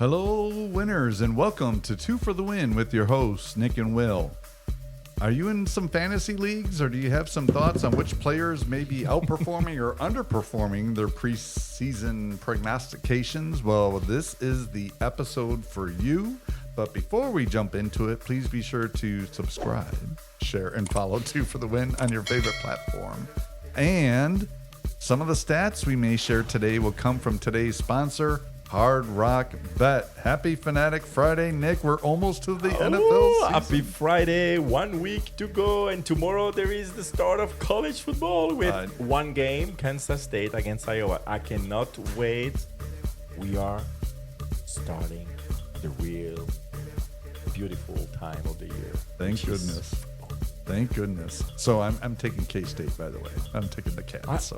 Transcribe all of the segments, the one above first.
Hello, winners, and welcome to Two for the Win with your hosts, Nick and Will. Are you in some fantasy leagues, or do you have some thoughts on which players may be outperforming or underperforming their preseason prognostications? Well, this is the episode for you. But before we jump into it, please be sure to subscribe, share, and follow Two for the Win on your favorite platform. And some of the stats we may share today will come from today's sponsor, Hard Rock Bet. Happy Fanatic Friday, Nick. We're almost to the NFL season. Happy Friday. 1 week to go. And tomorrow there is the start of college football with one game, Kansas State against Iowa. I cannot wait. We are starting the real beautiful time of the year. Thank goodness. Thank goodness. So I'm taking K-State, by the way. I'm taking the Cats.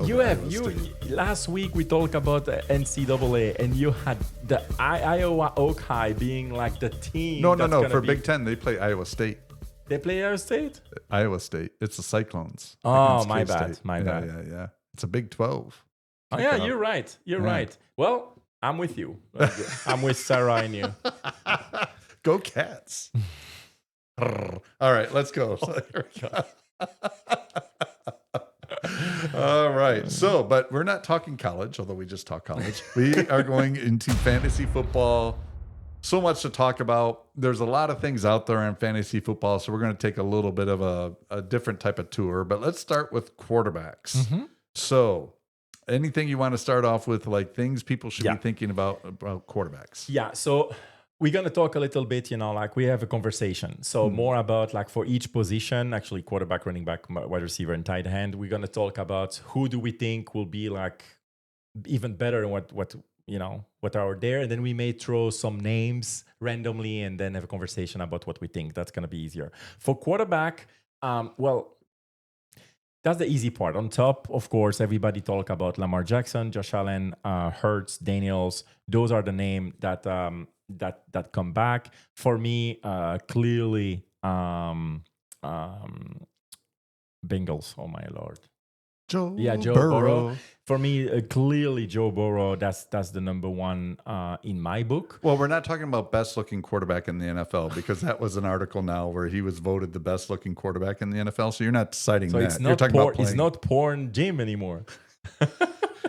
Last week we talked about the NCAA, and you had the Iowa Hawkeye being like the team. No. For Big Ten, they play Iowa State. They play Iowa State? Iowa State. It's the Cyclones. Oh, my bad. Yeah. It's a Big 12. Oh, yeah, you're right. You're right. Well, I'm with you. I'm with Sarah and you. Go Cats. All right, let's go. All right. So, but we're not talking college, although we just talk college. We are going into fantasy football. So much to talk about. There's a lot of things out there in fantasy football, so we're going to take a little bit of a different type of tour. But let's start with quarterbacks. Mm-hmm. So, anything you want to start off with, like things people should be thinking about quarterbacks? Yeah. So we're going to talk a little bit, like we have a conversation. So more about like for each position, actually quarterback, running back, wide receiver, and tight end, we're going to talk about who do we think will be like even better than what are there. And then we may throw some names randomly and then have a conversation about what we think. That's going to be easier. For quarterback, that's the easy part. On top, of course, everybody talk about Lamar Jackson, Josh Allen, Hurts, Daniels. Those are the names that come back. For me, clearly, Bengals. Oh my Lord. Joe Burrow. For me, clearly Joe Burrow. That's the number one in my book. Well, we're not talking about best looking quarterback in the NFL because that was an article now where he was voted the best looking quarterback in the NFL. So you're not citing that. You're talking about playing. It's not porn Jim anymore.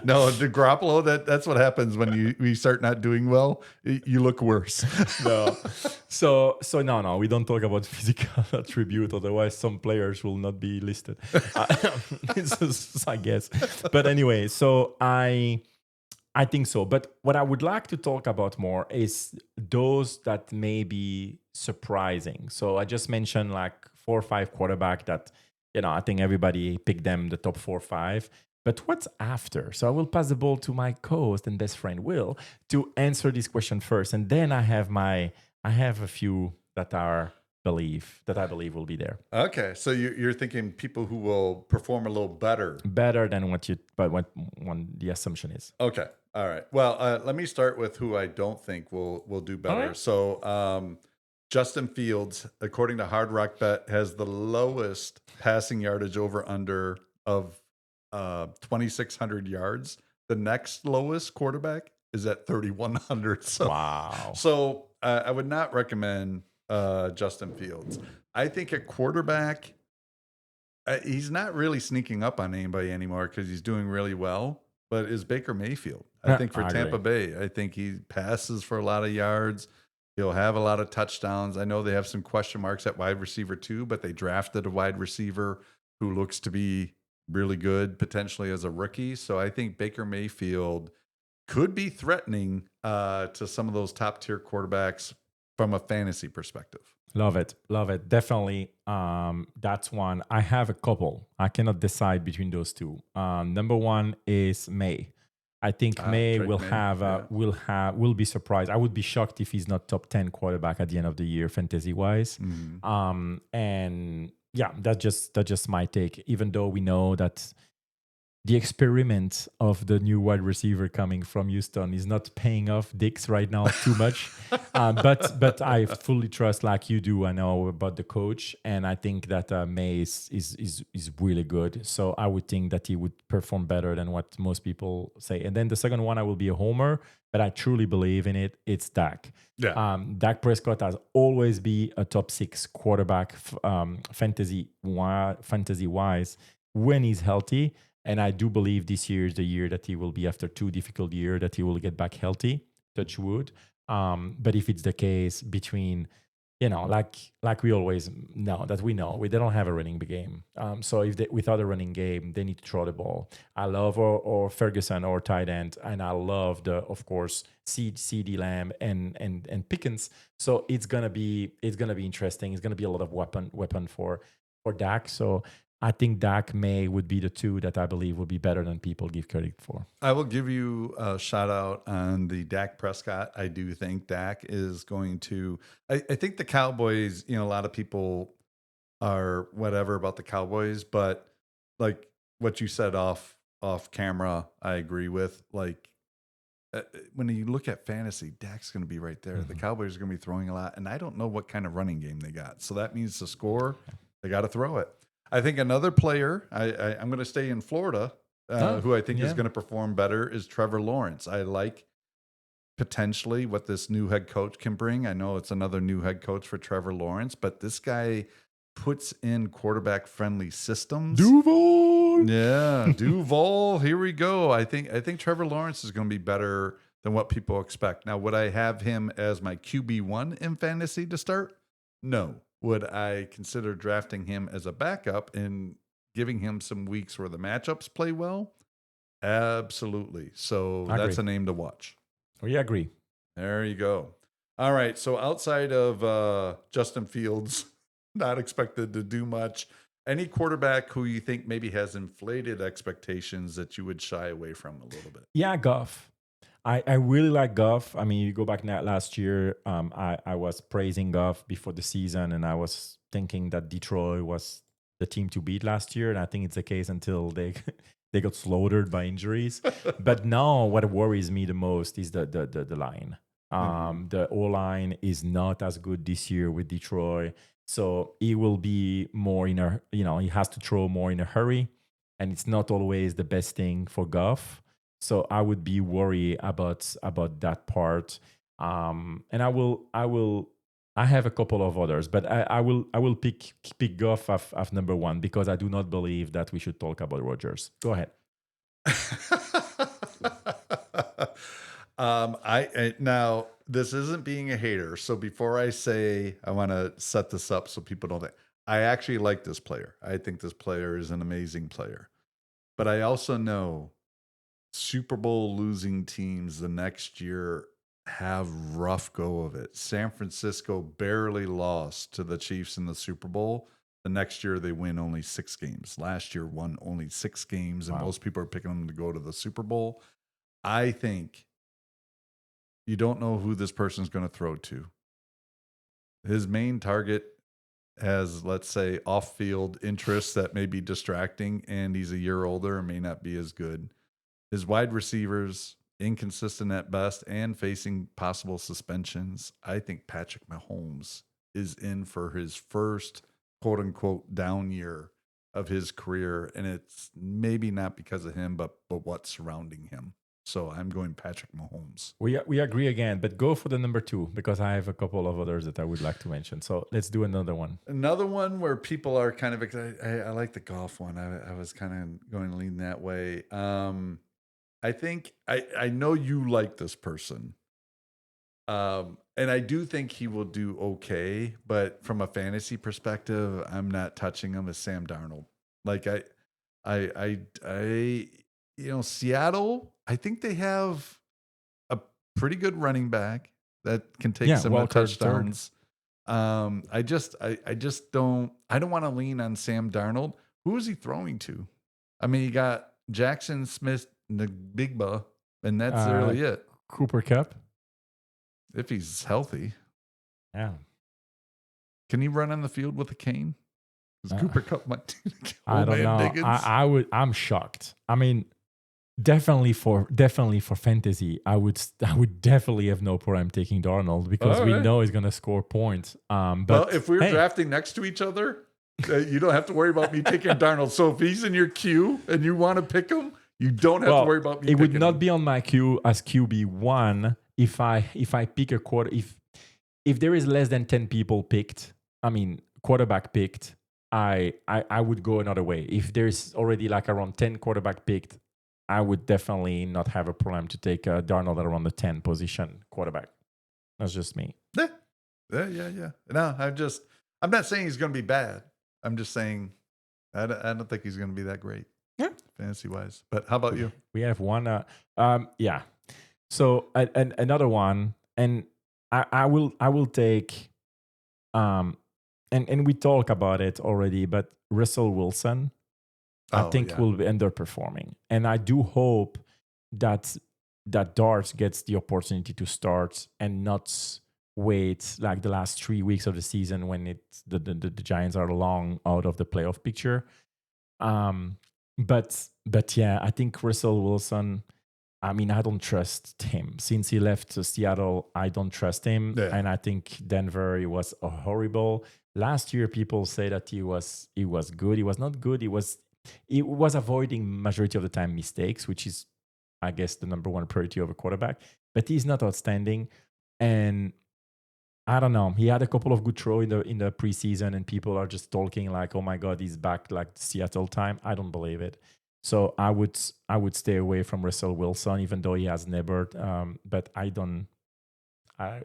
No, the Garoppolo, that's what happens when you start not doing well. You look worse. No. So no, we don't talk about physical attribute. Otherwise, some players will not be listed. I guess. But anyway, so I think so. But what I would like to talk about more is those that may be surprising. So I just mentioned like 4 or 5 quarterback that, I think everybody picked them, the top 4 or 5. But what's after? So I will pass the ball to my co-host and best friend Will to answer this question first, and then I have a few that I believe will be there. Okay, so you're thinking people who will perform a little better than what the assumption is. Okay, all right. Well, let me start with who I don't think will do better. Right. So Justin Fields, according to Hard Rock Bet, has the lowest passing yardage over under of 2,600 yards. The next lowest quarterback is at 3,100. So, wow. So I would not recommend Justin Fields. I think a quarterback, he's not really sneaking up on anybody anymore because he's doing really well, but is Baker Mayfield. I think for Tampa Bay, I think he passes for a lot of yards. He'll have a lot of touchdowns. I know they have some question marks at wide receiver too, but they drafted a wide receiver who looks to be really good potentially as a rookie. So I think Baker Mayfield could be threatening to some of those top tier quarterbacks from a fantasy perspective. Love it. Definitely. That's one. I have a couple. I cannot decide between those two. Number one is May. I think May will be surprised. I would be shocked if he's not top 10 quarterback at the end of the year, fantasy wise. Mm-hmm. And yeah, that's just my take. Even though we know that the experiment of the new wide receiver coming from Houston is not paying off Dix right now too much. But I fully trust, like you do. I know about the coach, and I think that May is really good. So I would think that he would perform better than what most people say. And then the second one, I will be a homer, but I truly believe in it. It's Dak. Yeah. Dak Prescott has always been a top 6 quarterback fantasy wise when he's healthy. And I do believe this year is the year that he will be, after 2 difficult years, that he will get back healthy. Touch wood. But if it's the case between, like we always know that they don't have a running game. So if they, without a running game, they need to throw the ball. I love or Ferguson or tight end, and I love of course CD Lamb and Pickens. So it's gonna be interesting. It's gonna be a lot of weapon for Dak. So I think Dak May would be the two that I believe would be better than people give credit for. I will give you a shout out on the Dak Prescott. I do think Dak is going to. I think the Cowboys. A lot of people are whatever about the Cowboys, but like what you said off camera, I agree with. Like when you look at fantasy, Dak's going to be right there. The Cowboys are going to be throwing a lot, and I don't know what kind of running game they got. So that means to score, they got to throw it. I think another player, I'm going to stay in Florida, who I think is going to perform better is Trevor Lawrence. I like potentially what this new head coach can bring. I know it's another new head coach for Trevor Lawrence, but this guy puts in quarterback friendly systems. Duval. Yeah, Duval. Here we go. I think Trevor Lawrence is going to be better than what people expect. Now, would I have him as my QB1 in fantasy to start? No. Would I consider drafting him as a backup and giving him some weeks where the matchups play well? Absolutely. So that's a name to watch. We agree. There you go. All right. So outside of Justin Fields, not expected to do much, any quarterback who you think maybe has inflated expectations that you would shy away from a little bit? Yeah, Goff. I really like Goff. I mean, you go back last year, I was praising Goff before the season, and I was thinking that Detroit was the team to beat last year, and I think it's the case until they they got slaughtered by injuries. But now, what worries me the most is the line. The O line is not as good this year with Detroit, so he will be more in a he has to throw more in a hurry, and it's not always the best thing for Goff. So I would be worried about that part. And I have a couple of others, but I will pick Goff as number one because I do not believe that we should talk about Rodgers. Go ahead. Now this isn't being a hater. So before I say, I want to set this up so people don't think, I actually like this player. I think this player is an amazing player, but I also know Super Bowl losing teams the next year have rough go of it. San Francisco barely lost to the Chiefs in the Super Bowl. The next year they win only 6 games. Last year won only 6 games, and most people are picking them to go to the Super Bowl. I think you don't know who this person's going to throw to. His main target has, let's say, off-field interests that may be distracting, and he's a year older and may not be as good. His wide receivers, inconsistent at best and facing possible suspensions. I think Patrick Mahomes is in for his first quote-unquote down year of his career, and it's maybe not because of him, but what's surrounding him. So I'm going Patrick Mahomes. We agree again, but go for the number 2 because I have a couple of others that I would like to mention. So let's do another one. Another one where people are kind of excited. I like the Goff one. I was kind of going to lean that way. I think I know you like this person. And I do think he will do okay, but from a fantasy perspective, I'm not touching him as Sam Darnold. Like Seattle, I think they have a pretty good running back that can take some touchdowns. I just don't want to lean on Sam Darnold. Who is he throwing to? I mean, you got Jackson Smith, Nigba, and that's really it. Cooper Kupp, if he's healthy. Yeah. Can he run on the field with a cane? Is Cooper Cup might I don't know. I'm shocked. I mean, definitely for fantasy, I would definitely have no problem taking Darnold because we know he's gonna score points. But well, if we're drafting next to each other, you don't have to worry about me picking Darnold. So if he's in your queue and you want to pick him, you don't have to worry about me. It would not be on my queue as QB1 if I pick a quarter. If there is less than 10 people picked, I mean quarterback picked, I would go another way. If there's already like around 10 quarterback picked, I would definitely not have a problem to take Darnold around the 10 position quarterback. That's just me. Yeah. No, I'm not saying he's going to be bad. I'm just saying I don't think he's going to be that great. Yeah. Fantasy wise. But how about you? We have one. Yeah. So another one, and I will take. And we talk about it already, but Russell Wilson, I think will be underperforming, and I do hope that Darts gets the opportunity to start and not wait like the last 3 weeks of the season when the Giants are long out of the playoff picture. But yeah, I think Russell Wilson. I mean, I don't trust him since he left Seattle. I don't trust him, and I think Denver. He was horrible last year. People say that he was good. He was not good. He was avoiding majority of the time mistakes, which is, I guess, the number one priority of a quarterback. But he's not outstanding, and I don't know. He had a couple of good throws in the preseason, and people are just talking like, "Oh my God, he's back like Seattle time." I don't believe it. So I would stay away from Russell Wilson, even though he has never. But I would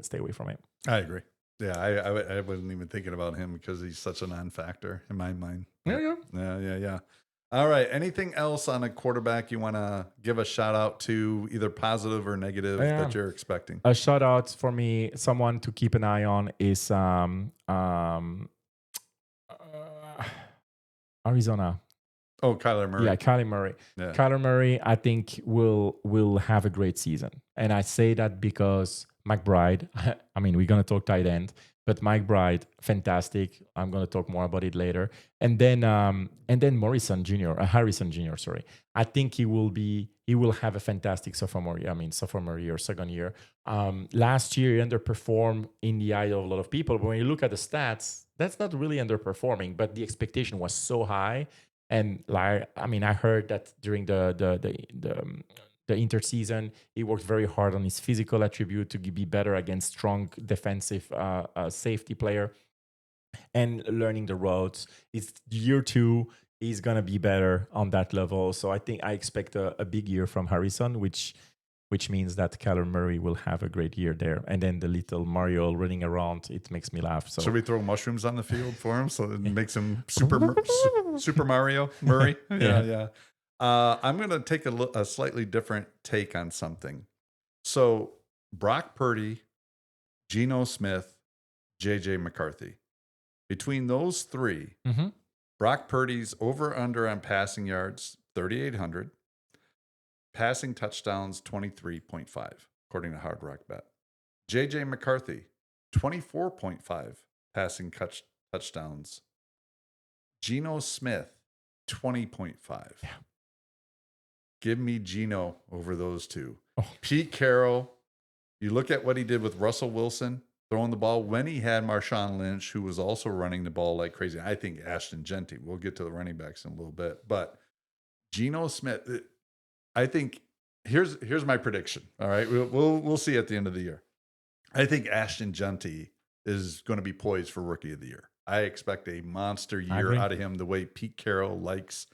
stay away from him. I agree. Yeah, I wasn't even thinking about him because he's such a non-factor in my mind. Yeah. All right. Anything else on a quarterback you want to give a shout out to, either positive or negative, that you're expecting? A shout out for me, someone to keep an eye on is Arizona. Oh, Kyler Murray. Yeah, Kyler Murray. Yeah. Kyler Murray, I think will have a great season, and I say that because McBride. I mean, we're gonna talk tight end, but McBride, fantastic. I'm gonna talk more about it later, and then Harrison Jr. Sorry, I think he will have a fantastic sophomore year, second year. Last year he underperformed in the eye of a lot of people, but when you look at the stats, that's not really underperforming, but the expectation was so high. And like, I mean, I heard that during the interseason, he worked very hard on his physical attribute to be better against strong defensive safety player and learning the routes. It's year 2. He's gonna be better on that level. So I expect a big year from Harrison, which means that Kyler Murray will have a great year there. And then the little Mario running around, it makes me laugh. So should we throw mushrooms on the field for him so it makes him Super Mario Murray? Yeah. I'm going to take a slightly different take on something. So Brock Purdy, Geno Smith, J.J. McCarthy. Between those three, Brock Purdy's over-under on passing yards, 3,800. Passing touchdowns, 23.5, according to Hard Rock Bet. J.J. McCarthy, 24.5 passing touchdowns. Geno Smith, 20.5. Yeah. Give me Geno over those two. Pete Carroll, you look at what he did with Russell Wilson, throwing the ball when he had Marshawn Lynch, who was also running the ball like crazy. I think Ashton Genty. We'll get to the running backs in a little bit. But Geno Smith... I think here's my prediction. All right, we'll see at the end of the year. I think Ashton Genty is going to be poised for Rookie of the Year. I expect a monster year out of him, the way Pete Carroll likes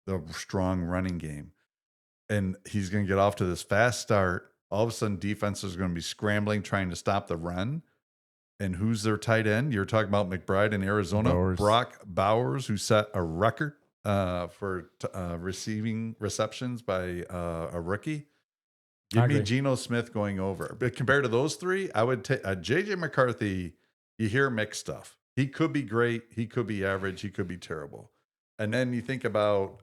the strong running game, and he's going to get off to this fast start. All of a sudden, defenses are going to be scrambling, trying to stop the run. And who's their tight end? You're talking about McBride in Arizona, Brock Bowers, who set a record for receiving receptions by a rookie. Give me Geno Smith going over. But compared to those three, I would take J.J. McCarthy. You hear mixed stuff. He could be great. He could be average. He could be terrible. And then you think about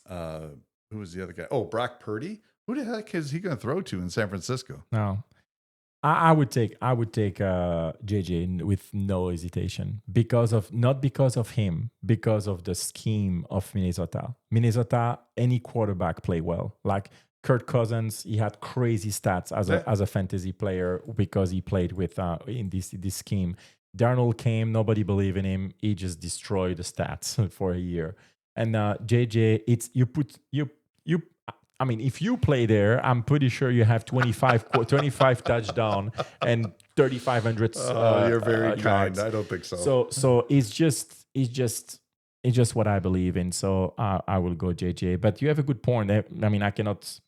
who was the other guy? Oh, Brock Purdy. Who the heck is he going to throw to in San Francisco? No. I would take JJ with no hesitation because of not because of him, because of the scheme of Minnesota. Minnesota, any quarterback play well. Like Kirk Cousins, he had crazy stats Yeah. as a fantasy player because he played with in this scheme. Darnold came, nobody believed in him. He just destroyed the stats for a year. And JJ, it's you. I mean, if you play there, I'm pretty sure you have 25 touchdown and 3,500 You're very kind. yards. I don't think so. So it's just what I believe in. So I will go JJ. But you have a good point. I mean, I cannot.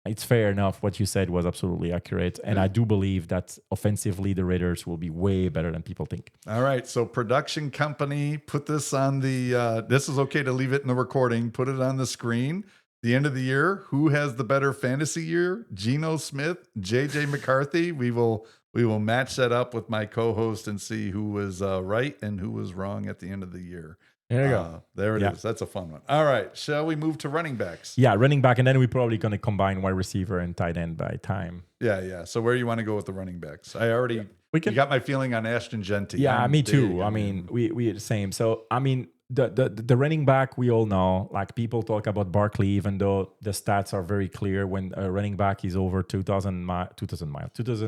It's fair enough. What you said was absolutely accurate, and I do believe that offensively the Raiders will be way better than people think. All right, so production company, put this on the. This is okay to leave it in the recording. Put it on the screen. The end of the year, who has the better fantasy year? Geno Smith, JJ McCarthy. We will match that up with my co-host and see who was right and who was wrong at the end of the year. There you go. There it is. That's a fun one. All right, shall we move to running backs? Yeah, running back, and then we're probably going to combine wide receiver and tight end by time. Yeah. So where you want to go with the running backs? I already you got my feeling on Ashton Genty. Yeah, me too. I mean, we are the same. So I mean, the running back, we all know, like people talk about Barkley, even though the stats are very clear. When a running back is over 2,000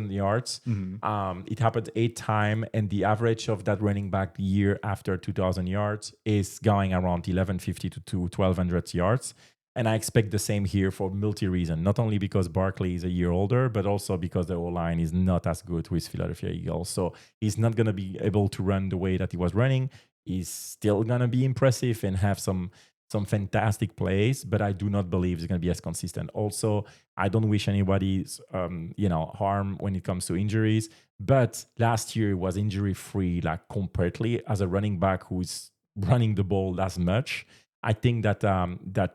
yards, it happened 8 times, and the average of that running back the year after 2,000 yards is going around 1,150 to 1,200 yards. And I expect the same here for multi-reason, not only because Barkley is a year older, but also because the O-line is not as good with Philadelphia Eagles. So he's not going to be able to run the way that he was running. He's still going to be impressive and have some fantastic plays, but I do not believe he's going to be as consistent. Also, I don't wish anybody's harm when it comes to injuries, but last year he was injury-free, like completely as a running back who's running the ball as much. I think that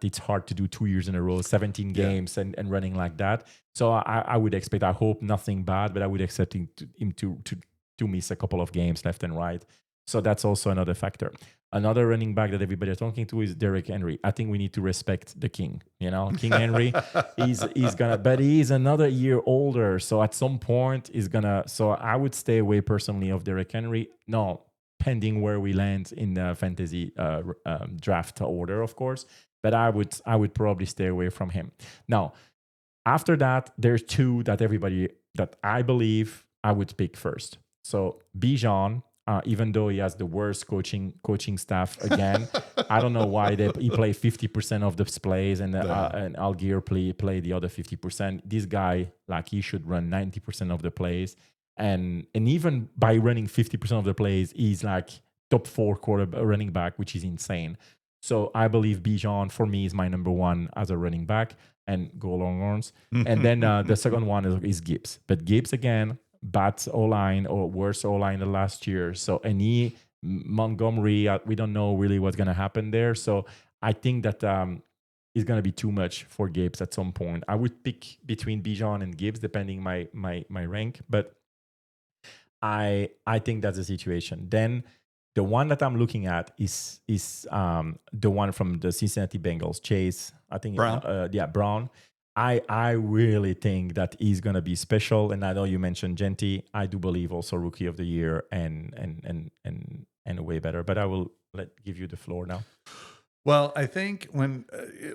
it's hard to do 2 years in a row, 17 games and running like that. So I would expect, I hope nothing bad, but I would expect him to miss a couple of games left and right. So that's also another factor. Another running back that everybody is talking to is Derrick Henry. I think we need to respect the king. King Henry, he's gonna, but he's another year older. So at some point he's gonna. So I would stay away personally of Derrick Henry. No, pending where we land in the fantasy draft order, of course. But I would probably stay away from him. Now, after that, there's 2 that I believe I would pick first. So Bijan. Even though he has the worst coaching staff again, I don't know why he play 50% of the plays and Algier play the other 50%. This guy, like, he should run 90% of the plays, and even by running 50% of the plays, he's like top 4 quarter running back, which is insane. So I believe Bijan for me is my number 1 as a running back, and go Longhorns. And then the second one is Gibbs, but Gibbs again. Bad O-line or worse O-line than last year. So Montgomery, we don't know really what's going to happen there. So I think that it's going to be too much for Gibbs at some point. I would pick between Bijan and Gibbs depending my rank, but I think that's the situation. Then the one that I'm looking at is the one from the Cincinnati Bengals, Chase. I think Brown. Brown. I really think that he's going to be special. And I know you mentioned Genty. I do believe also Rookie of the Year and way better. But I will give you the floor now. Well, I think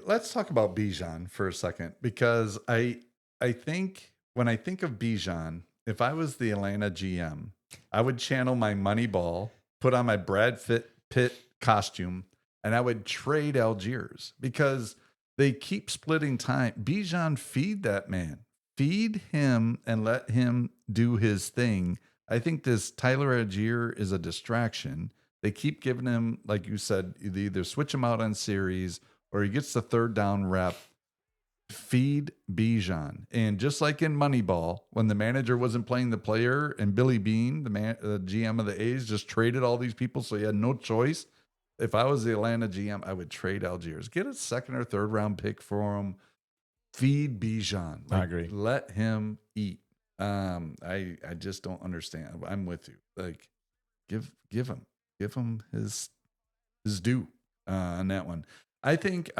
let's talk about Bijan for a second, because I think when I think of Bijan, if I was the Atlanta GM, I would channel my money ball, put on my Brad Pitt costume, and I would trade Algiers, because they keep splitting time. Bijan, feed that man. Feed him and let him do his thing. I think this Tyler Algier is a distraction. They keep giving him, like you said, they either switch him out on series or he gets the 3rd down rep. Feed Bijan. And just like in Moneyball, when the manager wasn't playing the player and Billy Bean, the GM of the A's, just traded all these people so he had no choice. If I was the Atlanta GM, I would trade Algiers. Get a 2nd or 3rd round pick for him. Feed Bijan. I agree. Let him eat. I just don't understand. I'm with you. Like, give him his due on that one. I think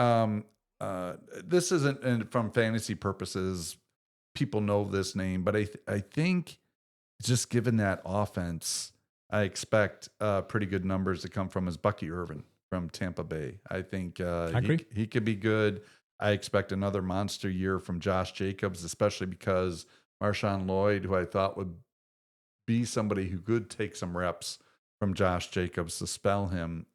this isn't from fantasy purposes. People know this name, but I think just given that offense, I expect pretty good numbers to come from is Bucky Irvin from Tampa Bay. I think he could be good. I expect another monster year from Josh Jacobs, especially because Marshawn Lloyd, who I thought would be somebody who could take some reps from Josh Jacobs to spell him.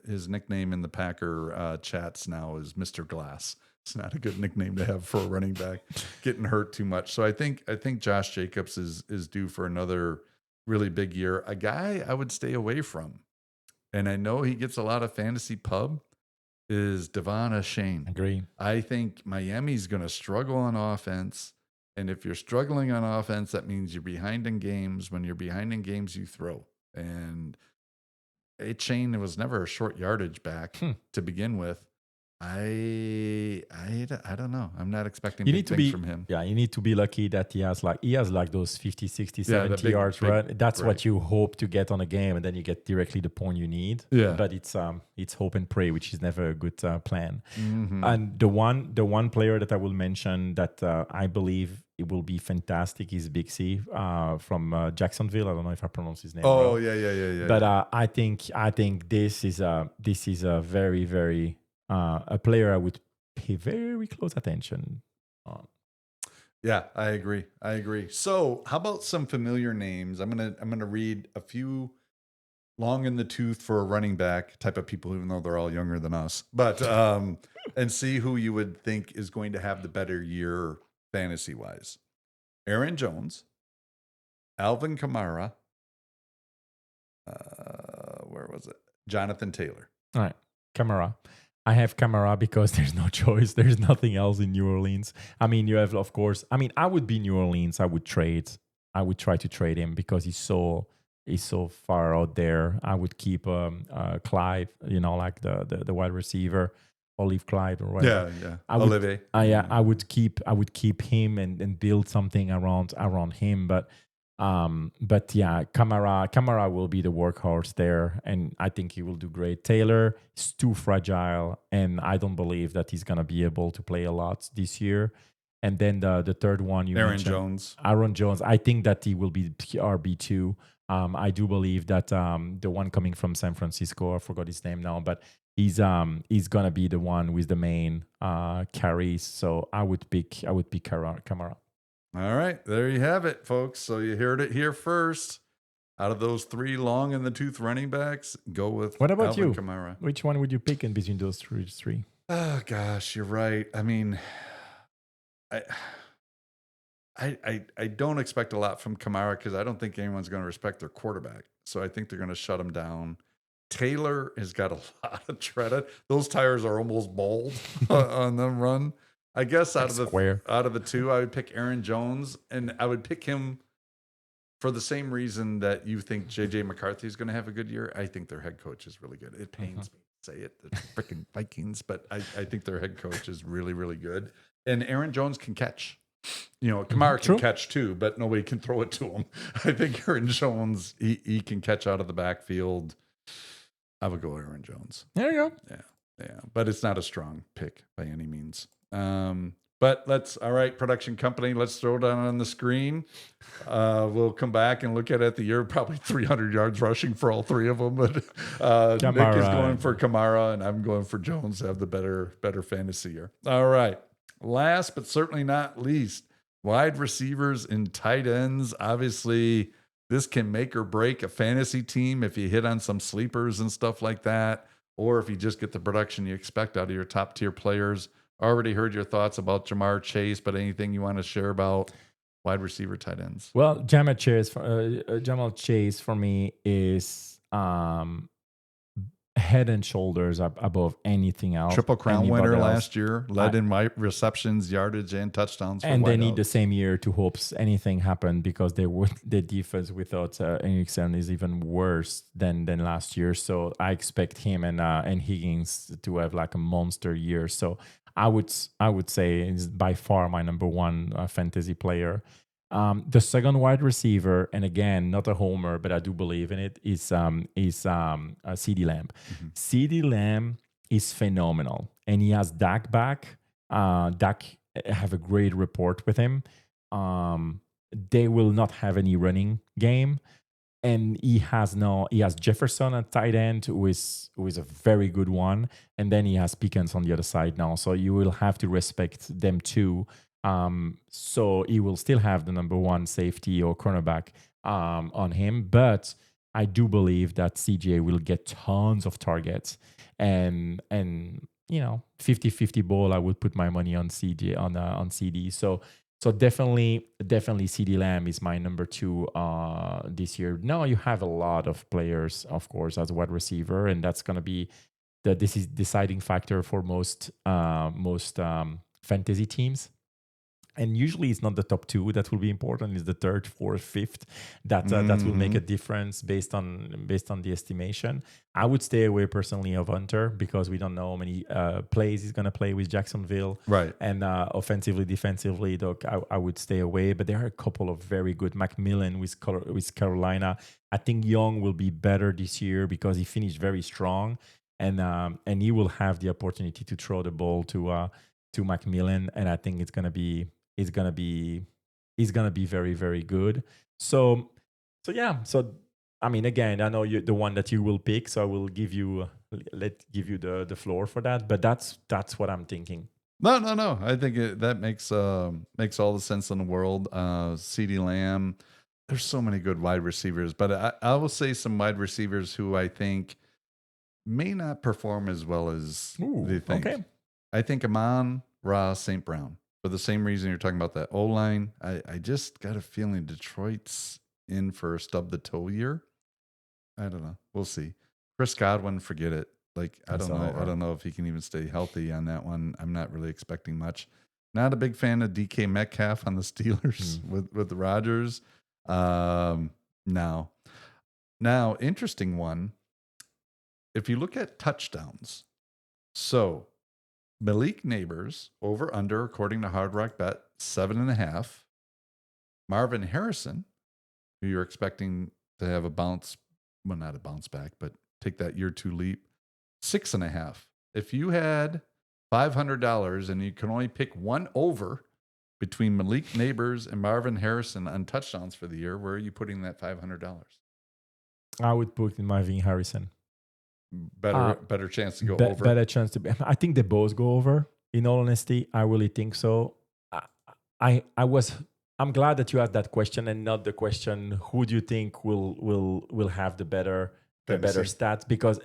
His nickname in the Packer chats now is Mr. Glass. It's not a good nickname to have for a running back getting hurt too much. So I think Josh Jacobs is due for another really big year. A guy I would stay away from, and I know he gets a lot of fantasy pub, is Devon Achane. Agree. I think Miami's going to struggle on offense. And if you're struggling on offense, that means you're behind in games. When you're behind in games, you throw. And Achane was never a short yardage back to begin with. I don't know. I'm not expecting big things from him. Yeah, you need to be lucky that he has like those 50, 60, 70 yards, right? That's what you hope to get on a game, and then you get directly the point you need. Yeah. But it's hope and pray, which is never a good plan. Mm-hmm. And the one player that I will mention that I believe it will be fantastic is Big C from Jacksonville. I don't know if I pronounce his name. Oh, right. Yeah. But I think this is a very, very a player I would pay very close attention on. Yeah, I agree. So, how about some familiar names? I'm gonna read a few long in the tooth for a running back type of people, even though they're all younger than us. But and see who you would think is going to have the better year fantasy wise. Aaron Jones, Alvin Kamara. Where was it? Jonathan Taylor. All right, Kamara. I have Kamara because there's no choice. There's nothing else in New Orleans. I mean, you have, of course. I mean, I would be New Orleans. I would try to trade him because he's so far out there. I would keep Clyde, like the wide receiver, Olive Clyde or whatever. Yeah. Olive. I would keep him and build something around him. But yeah, Kamara will be the workhorse there, and I think he will do great. Taylor is too fragile, and I don't believe that he's gonna be able to play a lot this year. And then the third one you mentioned, Aaron Jones. I think that he will be RB2. I do believe that the one coming from San Francisco, I forgot his name now, but he's gonna be the one with the main carries. So I would pick Kamara. All right, there you have it, folks. So you heard it here first. Out of those three long in the tooth running backs, go with what about Alvin you? Kamara. Which one would you pick in between those three? Oh gosh, you're right. I mean, I don't expect a lot from Kamara because I don't think anyone's going to respect their quarterback. So I think they're going to shut him down. Taylor has got a lot of tread. Those tires are almost bald on the run. I guess out of the two, I would pick Aaron Jones, and I would pick him for the same reason that you think JJ McCarthy is going to have a good year. I think their head coach is really good. It pains me to say it, the freaking Vikings, but I think their head coach is really, really good. And Aaron Jones can catch. Kamara can catch too, but nobody can throw it to him. I think Aaron Jones, he can catch out of the backfield. I would go Aaron Jones. There you go. Yeah. But it's not a strong pick by any means. But all right, production company, let's throw it down on the screen. We'll come back and look at the year, probably 300 yards rushing for all three of them. But Nick is going for Kamara, and I'm going for Jones to have the better fantasy year. All right. Last but certainly not least, wide receivers and tight ends. Obviously, this can make or break a fantasy team if you hit on some sleepers and stuff like that, or if you just get the production you expect out of your top tier players. Already heard your thoughts about Jamar Chase, but anything you want to share about wide receiver tight ends? Well, Jamal Chase for me is head and shoulders above anything else. Triple Crown winner last year, led in receptions, yardage, and touchdowns. And they need the same year to hope anything happened because the defense without Erickson is even worse than last year. So I expect him and Higgins to have like a monster year. So I would say is by far my number one fantasy player. The second wide receiver, and again, not a homer, but I do believe in it, is CeeDee Lamb. Mm-hmm. CeeDee Lamb is phenomenal, and he has Dak back. Dak have a great report with him. they will not have any running game. And he has Jefferson at tight end, who is a very good one, and then he has Pickens on the other side now. So you will have to respect them too. So he will still have the number one safety or cornerback on him, but I do believe that CJ will get tons of targets, and 50-50 ball. I would put my money on CJ on CD. So definitely CD Lamb is my number two this year. Now you have a lot of players, of course, as a wide receiver, and that's gonna be this is deciding factor for most fantasy teams. And usually it's not the top two that will be important; it's the third, fourth, fifth that will make a difference based on the estimation. I would stay away personally of Hunter because we don't know how many plays he's going to play with Jacksonville. Right. And offensively, defensively, though, I would stay away. But there are a couple of very good. McMillan with Carolina. I think Young will be better this year because he finished very strong, and he will have the opportunity to throw the ball to McMillan, and I think it's gonna be very, very good. So yeah. So I mean, again, I know you the one that you will pick, so I will give you the floor for that. But that's what I'm thinking. No. I think that makes all the sense in the world. CeeDee Lamb. There's so many good wide receivers, but I will say some wide receivers who I think may not perform as well as they think. Okay. I think Amon-Ra St. Brown. For the same reason you're talking about that O-line, I just got a feeling Detroit's in for a stub the toe year. I don't know. We'll see. Chris Godwin, forget it. Like I don't know if he can even stay healthy on that one. I'm not really expecting much. Not a big fan of DK Metcalf on the Steelers with the Rodgers. Now, interesting one. If you look at touchdowns, so Malik Neighbors over under, according to Hard Rock Bet, 7.5. Marvin Harrison, who you're expecting to have not a bounce back, but take that year two leap, 6.5. If you had $500 and you can only pick one over between Malik Neighbors and Marvin Harrison on touchdowns for the year, where are you putting that $500? I would put in Marvin Harrison. Better chance to go over. Better chance to be. I think they both go over. In all honesty, I really think so. I'm glad that you asked that question and not the question who do you think will have the better stats because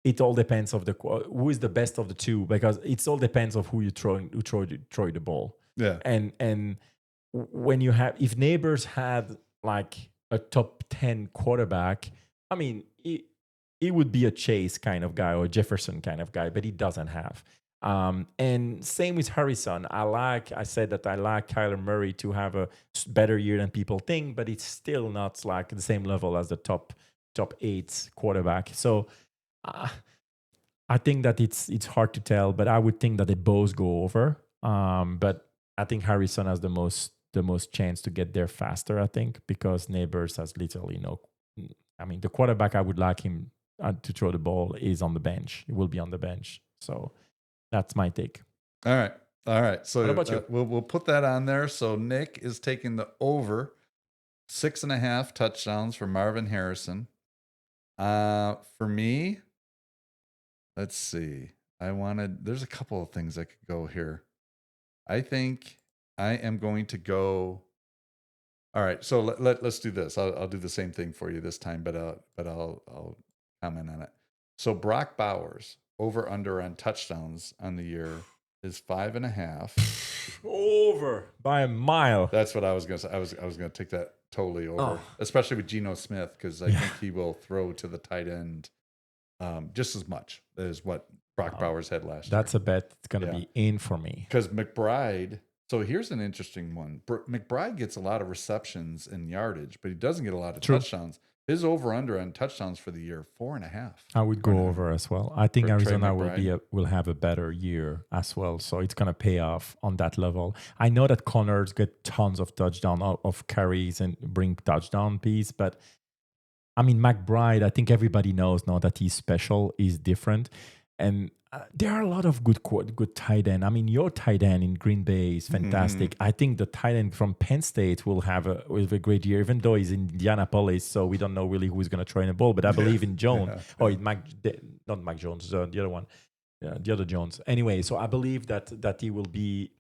it all depends of who is the best of the two because it all depends of who you throw the ball. Yeah. And when you have if Neighbors had like a top 10 quarterback, I mean he would be a Chase kind of guy or a Jefferson kind of guy, but he doesn't have. And same with Harrison. I said that I like Kyler Murray to have a better year than people think, but it's still not like the same level as the top 8 quarterback. So I think that it's hard to tell, but I would think that they both go over. But I think Harrison has the most chance to get there faster, I think, because Neighbors has literally no. I mean, the quarterback I would like him to throw the ball is on the bench. He will be on the bench. So that's my take. All right. So what about you? We'll put that on there. So Nick is taking the over 6.5 touchdowns for Marvin Harrison. For me, let's see. There's a couple of things I could go here. I think I am going to go. All right. So let's do this. I'll do the same thing for you this time, but I'll comment on it. So Brock Bowers over under on touchdowns on the year is 5.5. Over by a mile. That's what I was gonna say. I was gonna take that totally over, especially with Geno Smith, because I think he will throw to the tight end just as much as what Brock Bowers had last year. That's a bet. It's gonna be in for me. Because McBride. So here's an interesting one. McBride gets a lot of receptions and yardage, but he doesn't get a lot of touchdowns. His over/under on touchdowns for the year 4.5. I would go over as well. I think Arizona will have a better year as well, so it's gonna pay off on that level. I know that Connors get tons of touchdown of carries and bring touchdown piece, but I mean McBride. I think everybody knows now that he's special, he's different, and there are a lot of good tight end. I mean, your tight end in Green Bay is fantastic. I think the tight end from Penn State will have a great year, even though he's in Indianapolis, so we don't know really who's going to throw in the ball. But I believe in Jones, not Mac Jones, the other one, the other Jones. Anyway, so I believe that he will be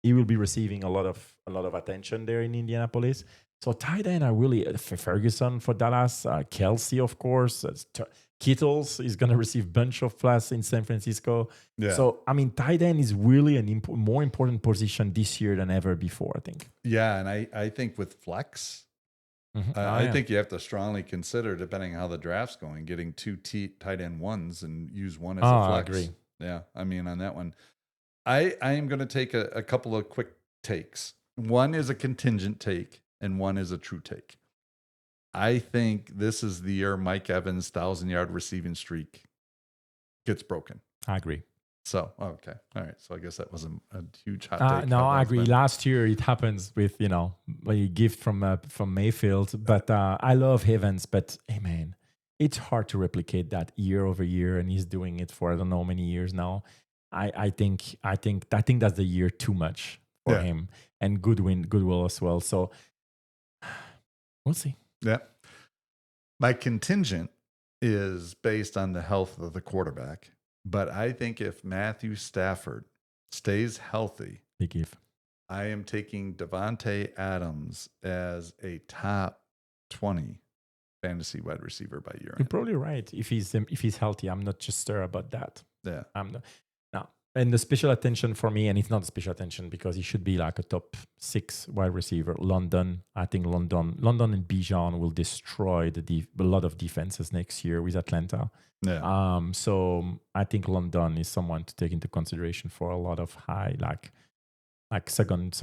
receiving a lot of attention there in Indianapolis. So tight end are really Ferguson for Dallas, Kelsey, of course. Kittles is going to receive bunch of plus in San Francisco. Yeah. So, I mean, tight end is really more important position this year than ever before, I think. Yeah, and I think with flex, I think you have to strongly consider, depending on how the draft's going, getting two tight end ones and use one as a flex. I agree. Yeah, I mean, on that one, I am going to take a couple of quick takes. One is a contingent take, and one is a true take. I think this is the year Mike Evans' 1,000-yard receiving streak gets broken. I agree. So, okay. All right. So I guess that was a huge hot take. No, I agree. Last year it happens with, a gift from Mayfield. But I love Evans. But, hey, man, it's hard to replicate that year over year. And he's doing it for I don't know how many years now. I think that's the year too much for him. And goodwill as well. So we'll see. Yeah. My contingent is based on the health of the quarterback. But I think if Matthew Stafford stays healthy, big if. I am taking Devontae Adams as a top 20 fantasy wide receiver by year end. You're probably right. If he's healthy, I'm not just sure about that. Yeah. And the special attention for me, and it's not a special attention because he should be like a top 6 wide receiver. I think London and Bijan will destroy a lot of defenses next year with Atlanta. Yeah. So I think London is someone to take into consideration for a lot of high, like second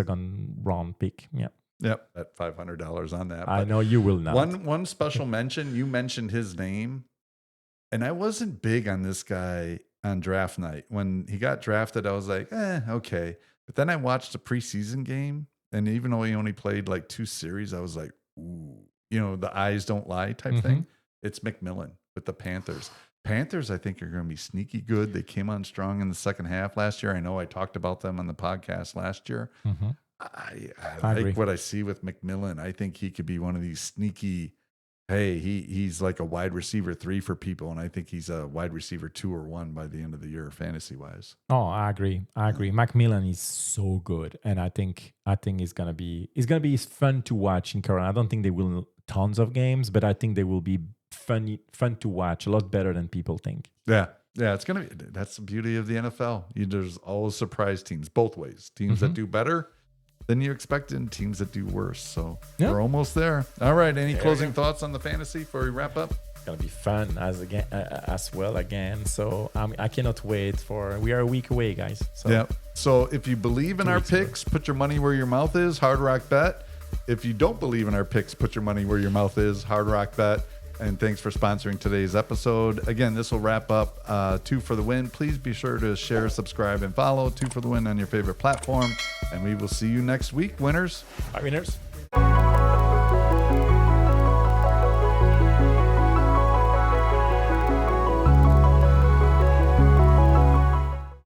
round pick. Yeah. Yep. At $500 on that. I know you will not. One special mention. You mentioned his name, and I wasn't big on this guy on draft night. When he got drafted, I was like, okay. But then I watched the preseason game, and even though he only played like 2 series, I was like, ooh, the eyes don't lie type thing. It's McMillan with the Panthers. Panthers, I think, are going to be sneaky good. They came on strong in the second half last year. I know I talked about them on the podcast last year. I like what I see with McMillan. I think he could be one of these sneaky, hey, he's like a wide receiver 3 for people, and I think he's a wide receiver 2 or 1 by the end of the year, fantasy-wise. Oh, I agree. McMillan is so good, and I think it's gonna be fun to watch in Carolina. I don't think they will tons of games, but I think they will be fun to watch, a lot better than people think. Yeah, it's gonna be. That's the beauty of the NFL. There's always surprise teams, both ways. Teams that do better than you expected, and teams that do worse. So we're almost there. All right. Any closing thoughts on the fantasy before we wrap up? It's gonna be fun as well again. So I cannot wait we are a week away, guys. So. Yeah. So if you believe in our picks, put your money where your mouth is. Hard Rock Bet. If you don't believe in our picks, put your money where your mouth is. Hard Rock Bet. And thanks for sponsoring today's episode. Again, this will wrap up 2 for the Win. Please be sure to share, subscribe, and follow 2 for the Win on your favorite platform. And we will see you next week, winners. Bye, winners.